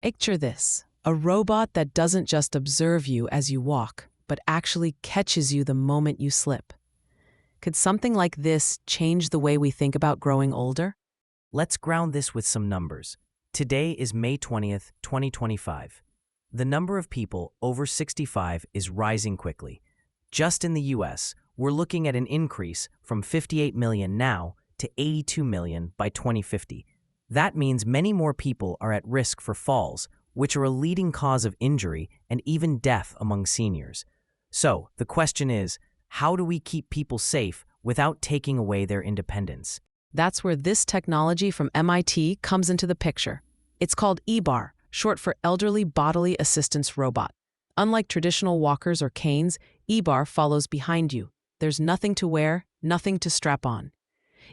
Picture this, a robot that doesn't just observe you as you walk, but actually catches you the moment you slip. Could something like this change the way we think about growing older? Let's ground this with some numbers. Today is May 20th, 2025. The number of people over 65 is rising quickly. Just in the US, we're looking at an increase from 58 million now to 82 million by 2050. That means many more people are at risk for falls, which are a leading cause of injury and even death among seniors. So, the question is, how do we keep people safe without taking away their independence? That's where this technology from MIT comes into the picture. It's called EBAR, short for Elderly Bodily Assistance Robot. Unlike traditional walkers or canes, EBAR follows behind you. There's nothing to wear, nothing to strap on.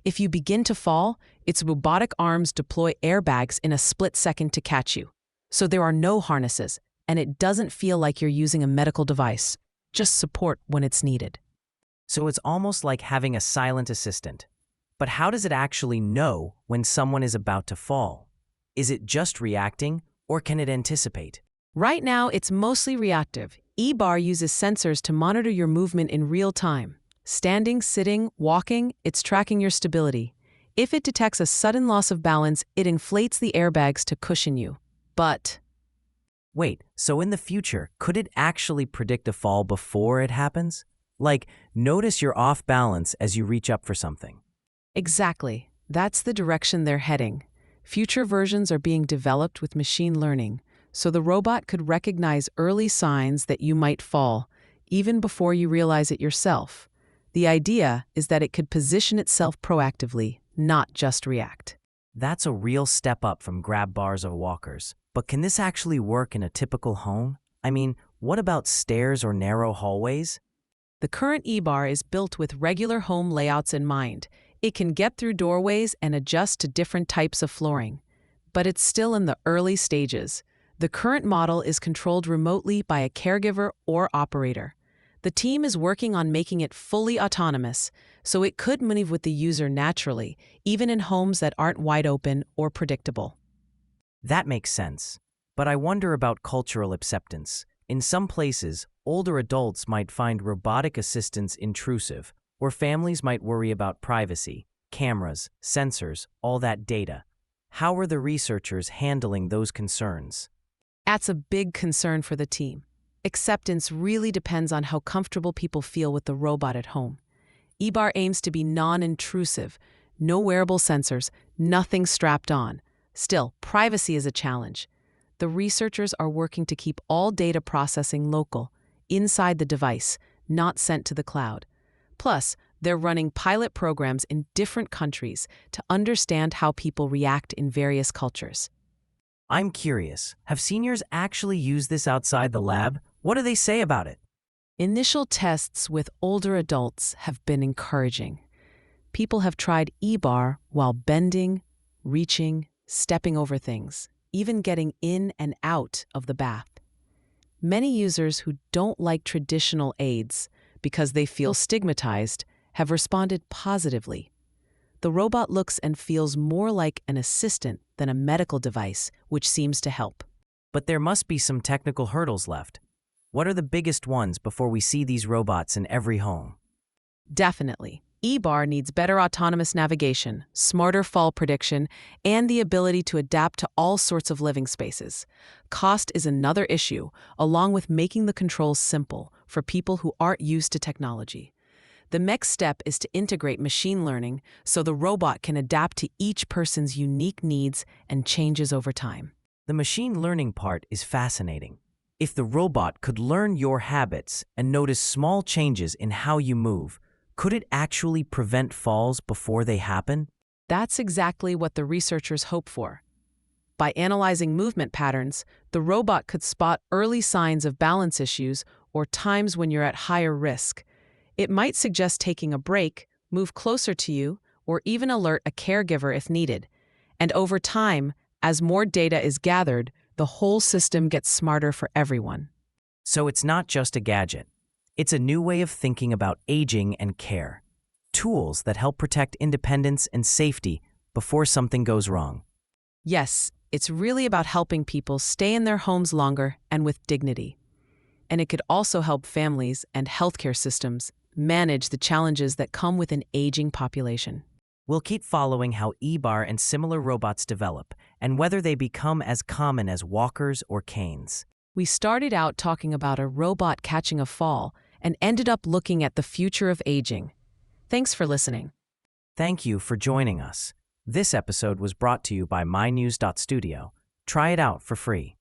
If you begin to fall, its robotic arms deploy airbags in a split second to catch you. So there are no harnesses, and it doesn't feel like you're using a medical device, just support when it's needed. So it's almost like having a silent assistant. But how does it actually know when someone is about to fall? Is it just reacting, or can it anticipate? Right now, it's mostly reactive. EBAR uses sensors to monitor your movement in real time. Standing, sitting, walking, it's tracking your stability. If it detects a sudden loss of balance, it inflates the airbags to cushion you. But Wait, so in the future, could it actually predict a fall before it happens? Like, notice you're off balance as you reach up for something. exactly, that's the direction they're heading. Future versions are being developed with machine learning, so the robot could recognize early signs that you might fall, even before you realize it yourself. The idea is that it could position itself proactively, not just react. That's a real step up from grab bars or walkers. But can this actually work in a typical home? I mean, what about stairs or narrow hallways? The current EBAR is built with regular home layouts in mind. It can get through doorways and adjust to different types of flooring. But it's still in the early stages. The current model is controlled remotely by a caregiver or operator. The team is working on making it fully autonomous, so it could move with the user naturally, even in homes that aren't wide open or predictable. That makes sense. But I wonder about cultural acceptance. In some places, older adults might find robotic assistance intrusive, or families might worry about privacy, cameras, sensors, all that data. How are the researchers handling those concerns? That's a big concern for the team. Acceptance really depends on how comfortable people feel with the robot at home. EBAR aims to be non-intrusive, no wearable sensors, nothing strapped on. Still, privacy is a challenge. The researchers are working to keep all data processing local, inside the device, not sent to the cloud. Plus, they're running pilot programs in different countries to understand how people react in various cultures. I'm curious, have seniors actually used this outside the lab? What do they say about it? Initial tests with older adults have been encouraging. People have tried EBAR while bending, reaching, stepping over things, even getting in and out of the bath. Many users who don't like traditional aids because they feel stigmatized have responded positively. The robot looks and feels more like an assistant than a medical device, which seems to help. But there must be some technical hurdles left. What are the biggest ones before we see these robots in every home? Definitely. EBAR needs better autonomous navigation, smarter fall prediction, and the ability to adapt to all sorts of living spaces. Cost is another issue, along with making the controls simple for people who aren't used to technology. The next step is to integrate machine learning so the robot can adapt to each person's unique needs and changes over time. The machine learning part is fascinating. If the robot could learn your habits and notice small changes in how you move, could it actually prevent falls before they happen? That's exactly what the researchers hope for. By analyzing movement patterns, the robot could spot early signs of balance issues or times when you're at higher risk. It might suggest taking a break, move closer to you, or even alert a caregiver if needed. And over time, as more data is gathered, the whole system gets smarter for everyone. So it's not just a gadget. It's a new way of thinking about aging and care. Tools that help protect independence and safety before something goes wrong. Yes, It's really about helping people stay in their homes longer and with dignity. And it could also help families and healthcare systems manage the challenges that come with an aging population. We'll keep following how e-bar and similar robots develop and whether they become as common as walkers or canes. We started out talking about a robot catching a fall and ended up looking at the future of aging. Thanks for listening. Thank you for joining us. This episode was brought to you by mynews.studio. Try it out for free.